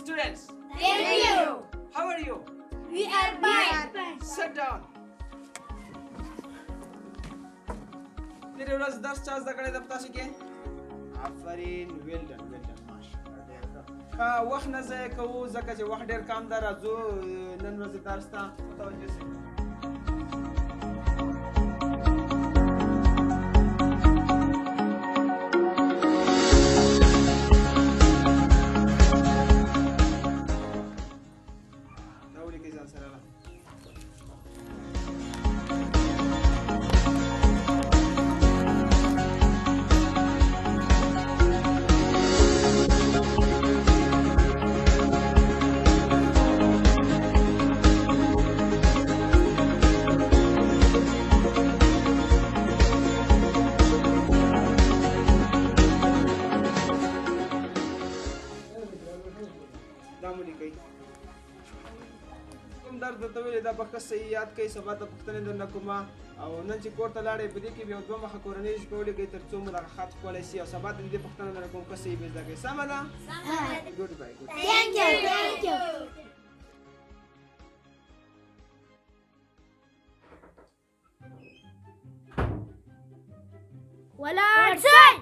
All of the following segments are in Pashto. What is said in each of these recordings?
students. Thank you. How are you? We are fine. Sit down. تیرې ورځ درس چا زده کړی ده په تاسو کې؟ آفرین ویل ډن ماشاءالله ډېر ښه. وخت نه ضایع کوو ځکه چې وخت ډېر کم ده. راځو نن ورځې درس ته متوجه سئ. دا به ښه صحیح یاد کوئ. سبا ته پوښتنې درنه کومه او نن چې کور ته لاړئ په دې کې به یو دوه مخه کورنۍ ژبه ولیکئ تر څو مو دغه خط کولی شي او سبا ته د دې پوښتنه درنه کوم ښه صحیح به زده کوئ. سمه ده؟ ګډ بای. Thank you. Thank you. ولاړ شئ.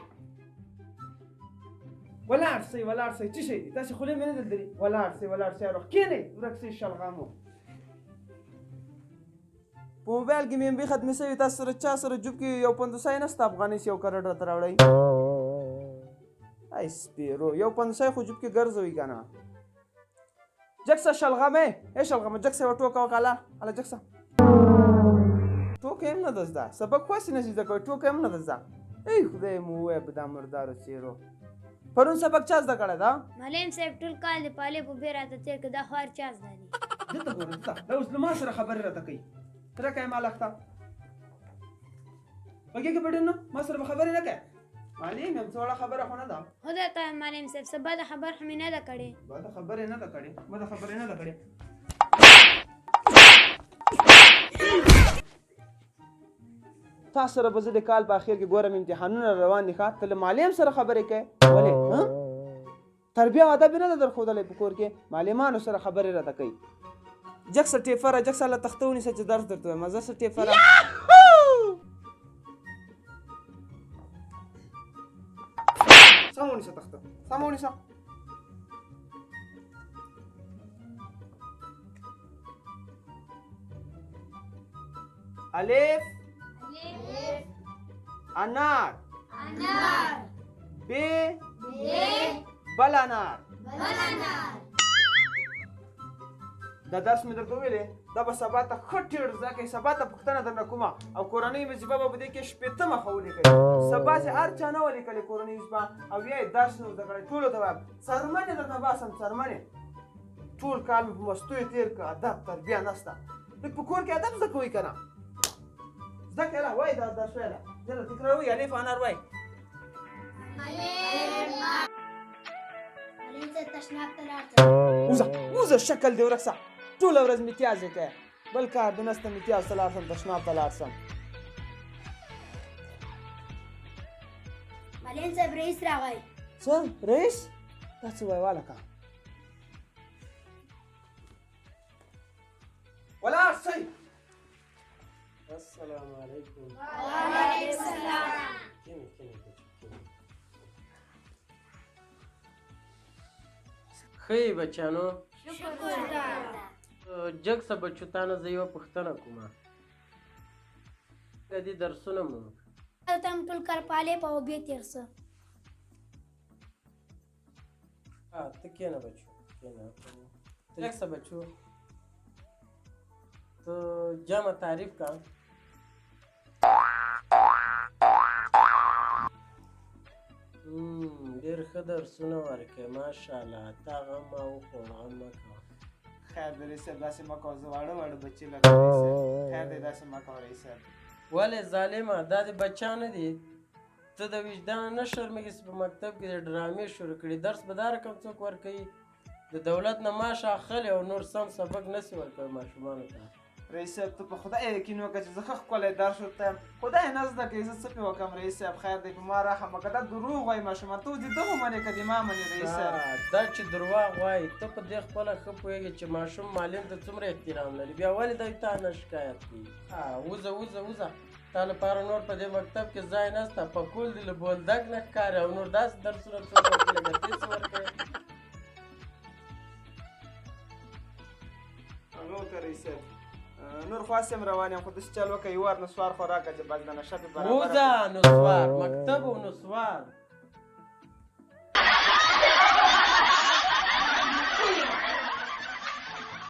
ولاړ شئ ولاړ شئ. څه شی دي؟ تاسې خولې مې نه دلدلي. ولاړ شئ ولاړ شئ. روح کښېنئ ورک شئ شلغمو. په موبایل کې مې MB ختمې شوي. تاسو سره چا سره جوب کې یو 500 نشته افغانۍ یو کرډ راته راوړئ. ای سپیرو یو 500 خو جوب کې ګرځوي که نه. جکسه شلغمې ای شلغمه جکسه یوه ټوکه وکړه. هله جکسه ټوکه هم نه ده زده. سبق خو هسې نشي زده کوی. ټوکه هم نه ده زده. ای خدای مو ووایه په دا مردارو څېرو. پرون سبق چا زده کړی ده؟ معلم صاحب ټول کال د پالې په بې راته تېر کړ. دا خو هر چا زده دي. دلته ګوره دلته دا اوس له ما سره خبرې راته کوي. ترکه یې مالک ته غږېږه په ډېر نه ما سره به خبرې نه کوې. معلم یم څه وړه خبره خو نه ده. خدای ته معلم صاحب سبا د خبر خو مې نه ده کړې. بده خبرې نه ده کړې. بده خبرې نه ده کړې. تا سره به زه د کال په اخر کې ګورم امتحانونه روان دي ښه. ته له معلم سره خبرې کوې ولې؟ تربیه او ادب یې نه ده درښودلی په کور کې. معلمانو سره خبرې راته کوي. جکسه ټیفره جکسه له تخته ونیسه چې درس درته وایم. زه څه ټیفره سمه ونیسه تخته سمه ونیسه. الف انار ب بل انار. دا درس مې درته ویلې دا به سبا ته ښه ټیړ زده کوئ. سبا ته پوښتنه درنه کومه او کورنۍ وظیفه به په دې کې شپېته مخه ولیکئ. سبا چې هر چا نه ولیکلې کورنۍ وظیفه او بیا یې درس نه زده کړی. ټولو ته وایم څرمنې درنه باسم څرمنې. ټول کال مې په مستو یې تېر کړه. ادب تربیه نشته. لږ په کور کې ادب زده کوئ که نه؟ زده کړئ له وایي دا درس ویله زه تکراروئ. الف انار وایي. وځه وځه شکل دې ورک شه. ټوله ورځ امتیازې کوې. بل کار دې نشته امتیاز ته لاړ شم تشناب ته لاړ شم. معلم صاحب رئیس راغی. څه رئیس؟ دا څه وایي والکه ولاړ شئ. السلام علیکم. وعلیکم السلام. ښه بچیانو. شکر دادا. جګ څه بچو تا نه زه یوه پوښتنه کومه. د دې درسونه مو ته هم ټول کار پالې په او بیا تېر څه. ته کښېنه بچو کښېنه. جګ څه بچو ته جمع تعریف کا. ډېر ښه درسونه ورکوې ماشاءالله. تا غم ما وخوړ غم مه کوه. خیر دی رئیس صاحب داسې مه کوه. زه واړه واړه بچي لکه رئیس صاحب. خیر دی داسې مه کوه رئیس صاحب. ولې ظالمه دا د بچیان نه دي. ته د وجدان نه شرمېږې چې په مکتب کې د ډرامې شروع کړي. درس به دا رقم څوک ورکوي؟ د دولت نه معاش اخلي او نور سم سبق نسي ورکوي ماشومانو ته. رئیس صاحب ته په خدای یقین وکړه چې زه ښه ښکلی درس ورته خدای نه زده کوي زه څه پې وکړم رئیس صاحب خیر دی په ما راخمه که دا دروغ وایي ماشومتوب دې دغو منې که دې ما منې رئیس صاحب دا چې درواغ وایي ته په دې خپله ښه پوهېږې چې ماشوم معلم ته څومره احترام لري بیا ولې دی تا نه شکایت کوي وځه وځه وځه تا لپاره نور په دې مکتب کې ځای نشته پکول دې له بولدک نه ښکاري او نور داسې درسونه څوک ورکوي لکه ته څه ورکوې هغه وکړه رئیس صاحب نور خواست هم روان یم خو داسې چل وکړه یوار نسوار خو راکړه چې بس د نشه پې برابره وځه نسوار مکتب او نسوار